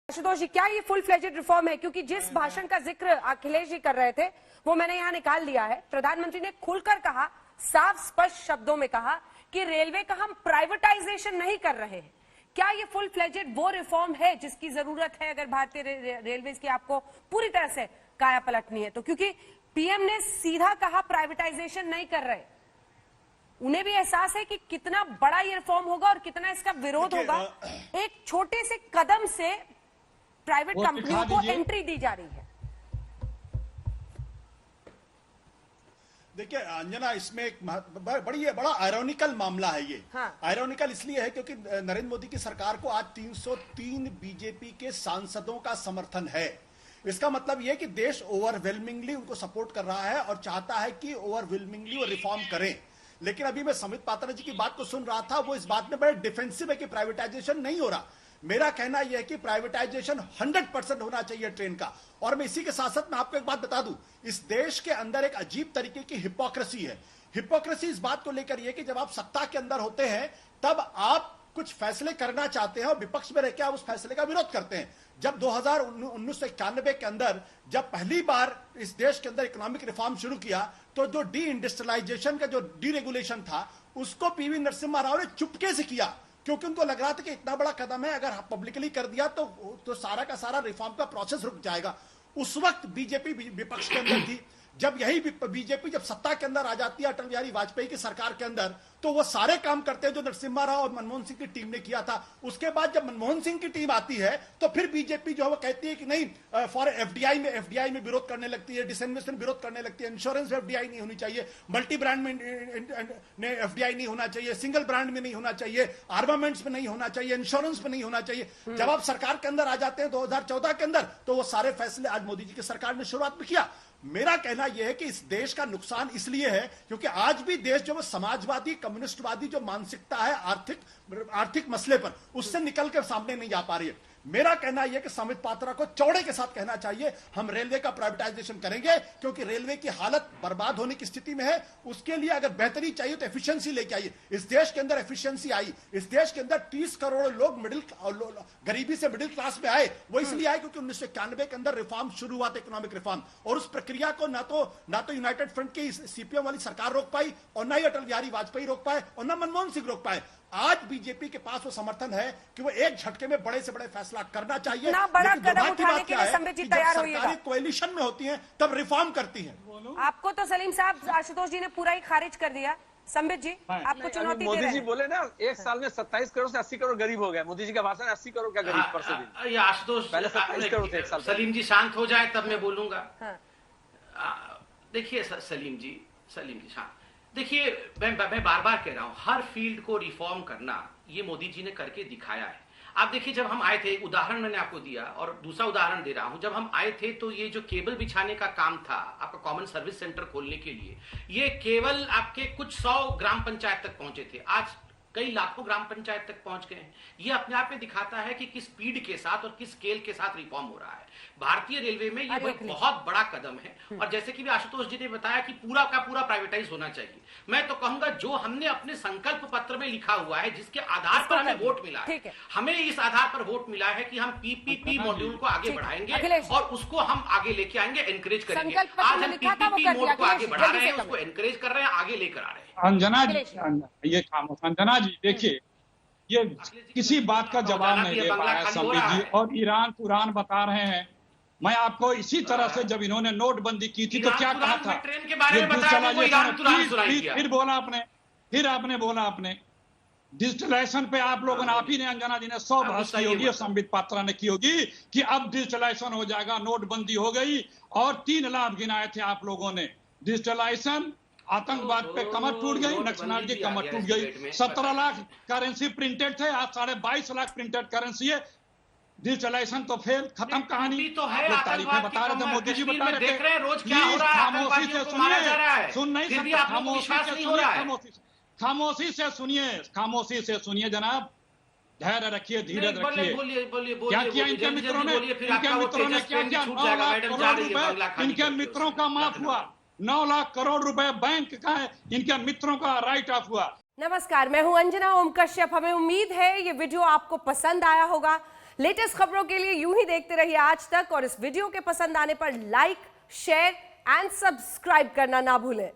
आशुतोष जी, क्या ये full fledged reform है? क्योंकि जिस भाषण का जिक्र अखिलेश जी कर रहे थे वो मैंने यहाँ निकाल लिया है। प्रधानमंत्री ने खुलकर कहा, साफ स्पष्ट शब्दों में कहा कि रेलवे का हम प्राइवेटाइजेशन नहीं कर रहे हैं। क्या ये फुल फ्लेजेड वो रिफॉर्म है जिसकी जरूरत है अगर भारतीय रेलवे की आपको पूरी तरह से काया पलटनी है तो? क्योंकि पीएम ने सीधा कहा प्राइवेटाइजेशन नहीं कर रहे, उन्हें भी एहसास है कि कितना बड़ा ये रिफॉर्म होगा और कितना इसका विरोध होगा। एक छोटे से कदम से प्राइवेट कंपनियों को एंट्री दी जा रही है। देखिए अंजना, इसमें एक बड़ा आयरॉनिकल मामला है ये। हाँ। आयरॉनिकल इसलिए है क्योंकि नरेंद्र मोदी की सरकार को आज 303 बीजेपी के सांसदों का समर्थन है। इसका मतलब यह कि देश ओवरवेलमिंगली उनको सपोर्ट कर रहा है और चाहता है कि ओवरवेलमिंगली वो रिफॉर्म करें। लेकिन अभी मैं संबित पात्रा जी की बात को सुन रहा था, वो इस बात में बड़े डिफेंसिव है कि प्राइवेटाइजेशन नहीं हो रहा। मेरा कहना यह है कि प्राइवेटाइजेशन 100% होना चाहिए ट्रेन का। और मैं इसी के साथ साथ मैं आपको एक बात बता दूं, इस देश के अंदर एक अजीब तरीके की हिपोक्रेसी है। हिपोक्रेसी इस बात को लेकर यह कि जब आप सत्ता के अंदर होते हैं तब आप कुछ फैसले करना चाहते हैं और विपक्ष में रहकर आप उस फैसले का विरोध करते हैं। जब 1991 के अंदर जब पहली बार इस देश के अंदर इकोनॉमिक रिफॉर्म शुरू किया तो जो डी इंडस्ट्रियलाइजेशन का जो डीरेगुलेशन था उसको पीवी नरसिम्हा राव ने चुपके से किया, क्योंकि उनको लग रहा था कि इतना बड़ा कदम है, अगर पब्लिकली कर दिया तो सारा का सारा रिफॉर्म का प्रोसेस रुक जाएगा। उस वक्त बीजेपी विपक्ष के अंदर थी। जब यही बीजेपी जब सत्ता के अंदर आ जाती है अटल बिहारी वाजपेयी की सरकार के अंदर, तो वो सारे काम करते हैं जो नरसिम्हा राव और मनमोहन सिंह की टीम ने किया था। उसके बाद जब मनमोहन सिंह की टीम आती है तो फिर बीजेपी जो है वो कहती है कि नहीं, फॉर एफडीआई में विरोध करने लगती है, डिसइन्वेस्टमेंट विरोध करने लगती है, इंश्योरेंस में एफडीआई नहीं होनी चाहिए, मल्टी ब्रांड में एफडीआई नहीं होना चाहिए, सिंगल ब्रांड में नहीं होना चाहिए, आर्मामेंट्स में नहीं होना चाहिए, इंश्योरेंस में नहीं होना चाहिए। जब आप सरकार के अंदर आ जाते हैं 2014 के अंदर, तो वो सारे फैसले आज मोदी जी की सरकार ने शुरुआत में किया। मेरा कहना यह है कि इस देश का नुकसान इसलिए है क्योंकि आज भी देश जो समाजवादी कम्युनिस्टवादी जो मानसिकता है आर्थिक मसले पर, उससे निकल कर सामने नहीं आ पा रही है। मेरा कहना यह कि संबित पात्रा को चौड़े के साथ कहना चाहिए, हम रेलवे का प्राइवेटाइजेशन करेंगे क्योंकि रेलवे की हालत बर्बाद होने की स्थिति में है। उसके लिए अगर बेहतरी चाहिए तो एफिशिएंसी लेके आइए। इस देश के अंदर एफिशिएंसी आई, इस देश के अंदर 30 करोड़ लोग गरीबी से मिडिल क्लास में आए। वो इसलिए आए क्योंकि 1991 के अंदर रिफॉर्म शुरू हुआ था, इकोनॉमिक रिफॉर्म, और उस प्रक्रिया को ना तो यूनाइटेड फ्रंट की सीपीएम वाली सरकार रोक पाई और ना ही अटल बिहारी वाजपेयी रोक पाए और ना मनमोहन सिंह रोक पाए। आज बीजेपी के पास वो समर्थन है कि वो एक झटके में बड़े से बड़े फैसला करना चाहिए। ना बड़ा कदम उठाने के लिए संबित जी तैयार होइएगा। कोएलिशन में होती हैं तब रिफॉर्म करती हैं। आपको तो सलीम साहब, आशुतोष जी ने पूरा ही खारिज कर दिया। संबित जी, आपको चुनौती दे रहे हैं। मोदी जी बोले ना, एक साल में 27 करोड़ से 80 करोड़ गरीब हो गए। मोदी जी का भाषण 80 करोड़ का गरीब परसों दिन। ये आशुतोष, पहले 27 करोड़ थे एक साल। सलीम जी शांत हो जाए तब मैं बोलूंगा। हाँ। देखिए सलीम जी शांत। देखिए मैं बार बार कह रहा हूं, हर फील्ड को रिफॉर्म करना ये मोदी जी ने करके दिखाया है। आप देखिए, जब हम आए थे, एक उदाहरण मैंने आपको दिया और दूसरा उदाहरण दे रहा हूं। जब हम आए थे तो ये जो केबल बिछाने का काम था आपका कॉमन सर्विस सेंटर खोलने के लिए, ये केवल आपके कुछ 100 ग्राम पंचायत तक पहुंचे थे। आज कई लाखों ग्राम पंचायत तक पहुंच गए हैं। ये अपने आप में दिखाता है कि किस स्पीड के साथ और किस स्केल के साथ रिफॉर्म हो रहा है भारतीय रेलवे में। ये बहुत बड़ा कदम है। और जैसे कि भी आशुतोष जी ने बताया कि पूरा का पूरा प्राइवेटाइज होना चाहिए, मैं तो कहूंगा जो हमने अपने संकल्प पत्र में लिखा हुआ है, जिसके आधार पर हमें वोट मिला है, हमें इस आधार पर वोट मिला है कि हम पीपीपी मॉड्यूल को आगे बढ़ाएंगे और उसको हम आगे लेके आएंगे, एनकरेज करेंगे। आज हम पीपीपी मोड को आगे बढ़ा रहे हैं, उसको एनकरेज कर रहे हैं, आगे लेकर आ रहे हैं। अंजना जी, ये खामोश अंजना जी, देखिए ये किसी बात का जवाब नहीं दे पाया संबित जी, और ईरान पुराण बता रहे हैं। मैं आपको इसी तरह से जब इन्होंने नोटबंदी की थी तो क्या कहा था, ट्रेन के बारे में बताया, फिर आपने बोला डिजिटलाइजेशन पे आप लोगों ने, आप ही ने, अंजना जी ने 100 बहस की होगी, संबित पात्रा ने की होगी कि अब डिजिटलाइजेशन हो जाएगा, नोटबंदी हो गई और 3 लाभ गिनाए थे आप लोगों ने। डिजिटलाइजेशन, आतंकवाद पे कमर टूट गई, नक्सलवाद की कमर टूट गई। 17 लाख करेंसी प्रिंटेड थे, आज 22.5 लाख प्रिंटेड करेंसी है। डिजिटलाइजेशन तो फिर खत्म कहानी। तो है, तारीखें बता रहे थे, मोदी जी बता रहे थे। देख रहे हैं रोज क्या हो रहा है, खामोशी से सुनिए, सुन नहीं सकते, खामोशी से सुनिए जनाब, धैर्य रखिए, धीरज रखिए। क्या किया इनके मित्रों ने, क्या किया? 9 लाख करोड़ रुपए इनके मित्रों का माफ हुआ। 9 लाख करोड़ रुपए बैंक का है, इनके मित्रों का राइट ऑफ हुआ। नमस्कार, मैं हूं अंजना ओम कश्यप। हमें उम्मीद है ये वीडियो आपको पसंद आया होगा। लेटेस्ट खबरों के लिए यूं ही देखते रहिए आज तक, और इस वीडियो के पसंद आने पर लाइक, शेयर एंड सब्सक्राइब करना ना भूलें।